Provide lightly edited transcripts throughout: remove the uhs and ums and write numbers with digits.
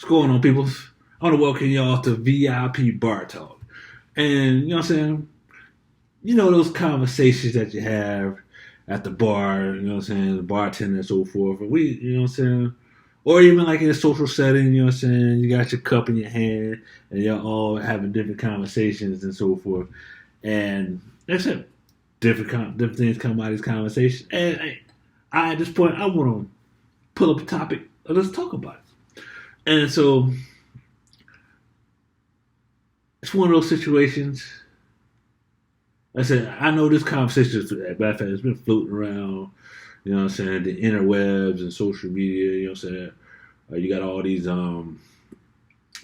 going on, people? I want to welcome y'all to VIP Bar Talk. And, you know what I'm saying? You know those conversations that you have at the bar, you know what I'm saying, the bartender and so forth. And we, you know what I'm saying? Or even like in a social setting, you know what I'm saying? You got your cup in your hand and you're all having different conversations and so forth. And that's it. Different things come out of these conversations. And at this point, I want to pull up a topic and let's talk about it. And so it's one of those situations. Like I said, I know this conversation, as a matter of fact, it's been floating around, you know what I'm saying, the interwebs and social media, you know what I'm saying. You got all these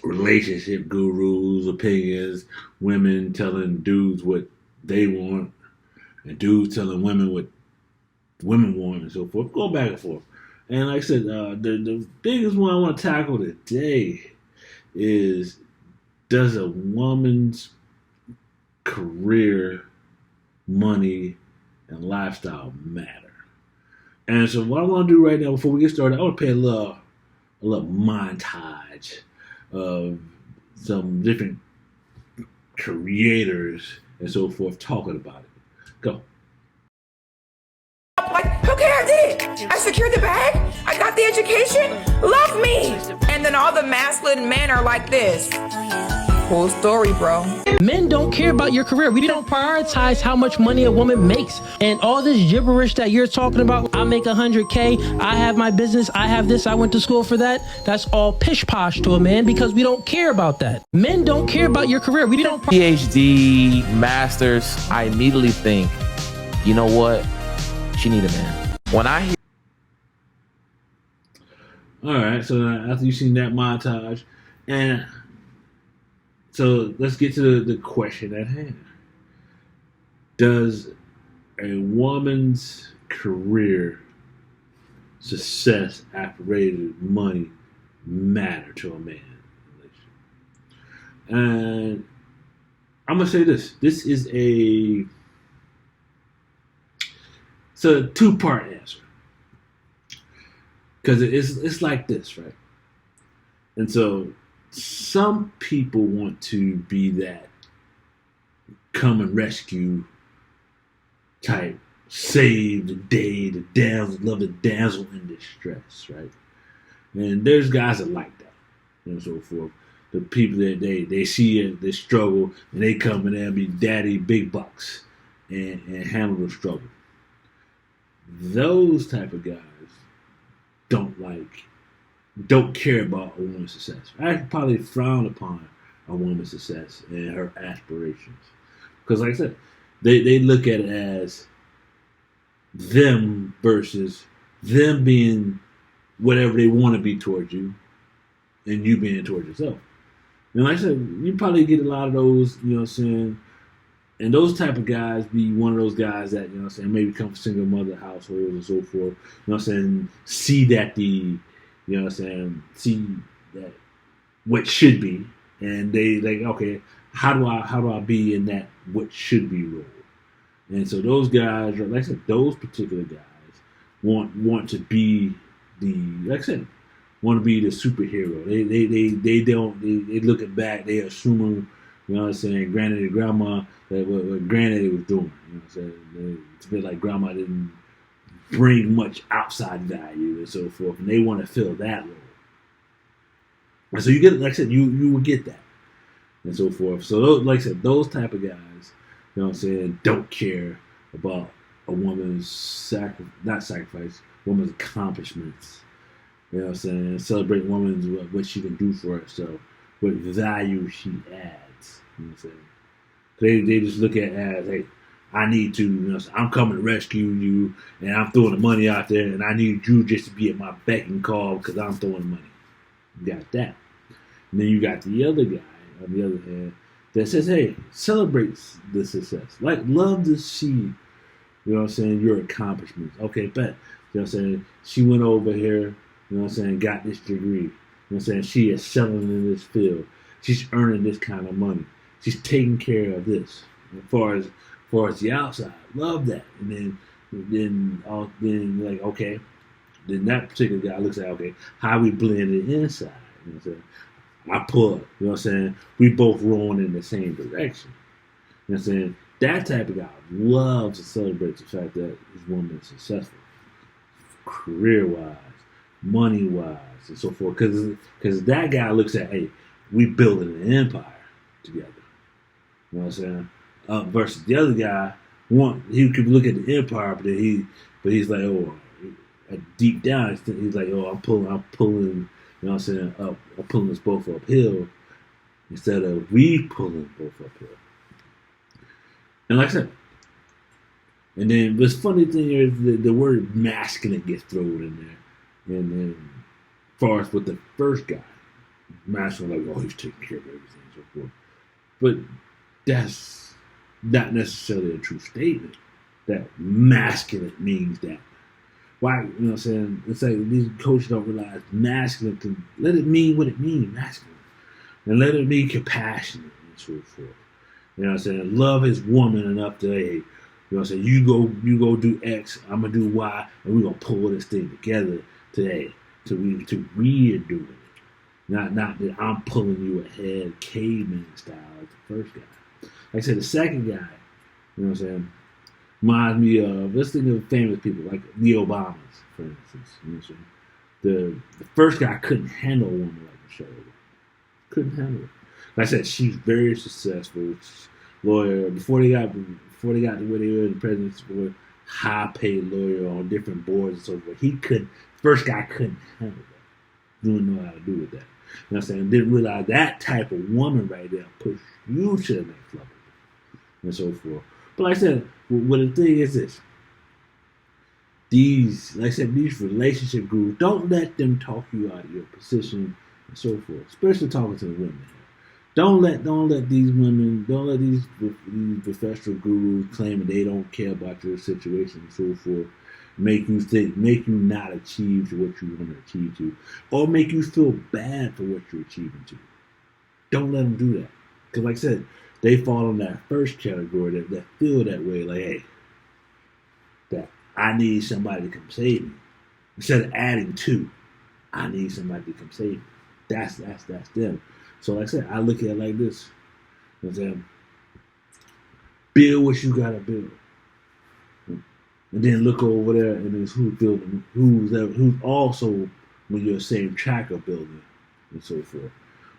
relationship gurus, opinions, women telling dudes what they want, and dudes telling women what women want, and so forth. Go back and forth. And like I said, the biggest one I want to tackle today is, does a woman's career, money, and lifestyle matter? And so what I want to do right now, before we get started, I want to play a little montage of some different creators and so forth talking about it. Go. Like, okay, I did it. I secured the bag. I got the education. Love me. And then all the masculine men are like this. Cool story, bro. Men don't care about your career. We don't prioritize how much money a woman makes. And all this gibberish that you're talking about, I make $100K, I have my business, I have this, I went to school for that. That's all pish posh to a man because we don't care about that. Men don't care about your career. We don't. PhD, masters, I immediately think, you know what? She need a man. When I hear. All right, so after you've seen that montage, and so let's get to the question at hand. Does a woman's career, success, apparatus, money matter to a man? And I'm going to say this. This is a two-part answer. Because it's like this, right? And so some people want to be that come and rescue type, save the day, the damsel, love the damsel in distress, right? And there's guys that like that, and so forth. The people that they see it, they struggle, and they come in there and be daddy big bucks and handle the struggle. Those type of guys don't care about a woman's success. I probably frown upon a woman's success and her aspirations. Because like I said, they look at it as them versus them being whatever they want to be towards you and you being towards yourself. And like I said, you probably get a lot of those, you know what I'm saying, and those type of guys be one of those guys that, you know what I'm saying, maybe come from single mother households and so forth, you know what I'm saying, see that you know what I'm saying, see that what should be, and they like, okay, how do I be in that what should be role? And so those guys, like I said, those particular guys want to be want to be the superhero. They looking back, they assuming, you know what I'm saying, granddaddy, grandma, that what granddaddy was doing. You know what I'm saying? It's a bit like grandma didn't bring much outside value and so forth, and they want to fill that role. And so you get, like I said, you will get that and so forth. So those, like I said, those type of guys, you know what I'm saying, don't care about a woman's woman's accomplishments. You know what I'm saying? Celebrate women's what she can do for herself, what value she adds. You know what I'm saying? They just look at it as, hey, I need to, you know, I'm coming to rescue you, and I'm throwing the money out there, and I need you just to be at my beck and call because I'm throwing the money. You got that. And then you got the other guy, on the other hand, that says, hey, celebrate the success. Like, love to see, you know what I'm saying, your accomplishments. Okay, bet. You know what I'm saying? She went over here, you know what I'm saying, got this degree. You know what I'm saying? She is selling in this field. She's earning this kind of money. She's taking care of this. As far as the outside, love that. And then like, okay, then that particular guy looks at, okay, how we blend it inside. You know what I'm saying? I pull up. You know what I'm saying? We both rolling in the same direction. You know what I'm saying? That type of guy loves to celebrate the fact that his woman is successful, career-wise, money-wise, and so forth. Because that guy looks at, hey, we building an empire together. You know what I'm saying? Versus the other guy, he could look at the empire, but he's like, oh, deep down, he's like, oh, I'm pulling. You know what I'm saying? I'm pulling us both uphill instead of we pulling both uphill. And like I said, and then the funny thing is the word masculine gets thrown in there. And then as far as with the first guy, masculine, like, oh, he's taking care of everything and so forth. But that's not necessarily a true statement. That masculine means that. Why, you know what I'm saying? It's like these coaches don't realize masculine can let it mean what it means, masculine. And let it be compassionate and so forth. You know what I'm saying? Love his woman enough to, hey, you know what I'm saying, you go do X, I'm gonna do Y, and we're gonna pull this thing together today. We are doing it. Not that I'm pulling you ahead caveman style like the first guy. Like I said, the second guy, you know what I'm saying, reminds me of, let's think of famous people like the Obamas, for instance. You know what I'm saying? The first guy couldn't handle a woman like Michelle Obama. Couldn't handle it. Like I said, she's very successful. Lawyer before they got to where they were in the presidency, high paid lawyer on different boards and so forth. First guy couldn't handle that. Didn't know how to do with that. You know what I'm saying? Didn't realize that type of woman right there push you to the next level and so forth. But like I said, what the thing is this. These relationship gurus, don't let them talk you out of your position and so forth. Especially talking to the women. Don't let these professional gurus claiming they don't care about your situation and so forth, make you not achieve what you want to achieve to, or make you feel bad for what you're achieving to. Don't let them do that. Because like I said, they fall in that first category that feel that way, like, hey, that I need somebody to come save me. Instead of adding to, I need somebody to come save me. That's them. So like I said, I look at it like this. You know what I'm saying? Build what you gotta build. And then look over there and there's who's also when you're the same track of building and so forth.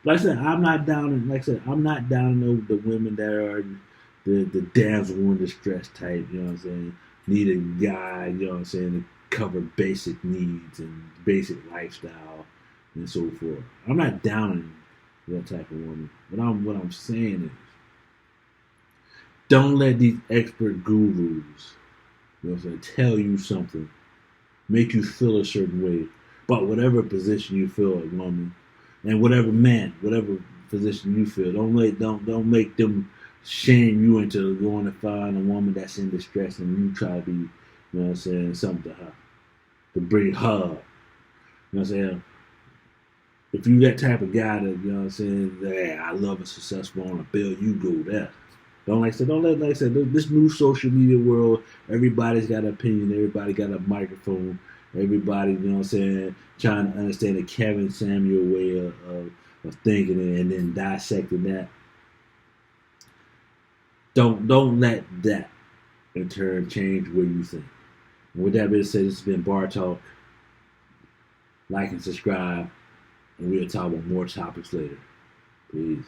Like I said, I'm not down in the women that are the damsel in distress type, you know what I'm saying? Need a guy, you know what I'm saying, to cover basic needs and basic lifestyle and so forth. I'm not down in that type of woman. What I'm saying is, don't let these expert gurus, you know what I'm saying, tell you something, make you feel a certain way about whatever position you feel a woman, and whatever position you feel. Don't make them shame you into going to find a woman that's in distress and you try to be, you know what I'm saying, something to her, to bring her up. You know what I'm saying? If you that type of guy that, you know what I'm saying, hey, I love a successful on a bill, you go there. Don't let this new social media world, everybody's got an opinion, everybody got a microphone, everybody, you know what I'm saying, trying to understand the Kevin Samuel way of thinking and then dissecting that. Don't let that in turn change where you think. And with that being said, this has been Bar Talk. Like and subscribe. And we'll talk about more topics later. Peace.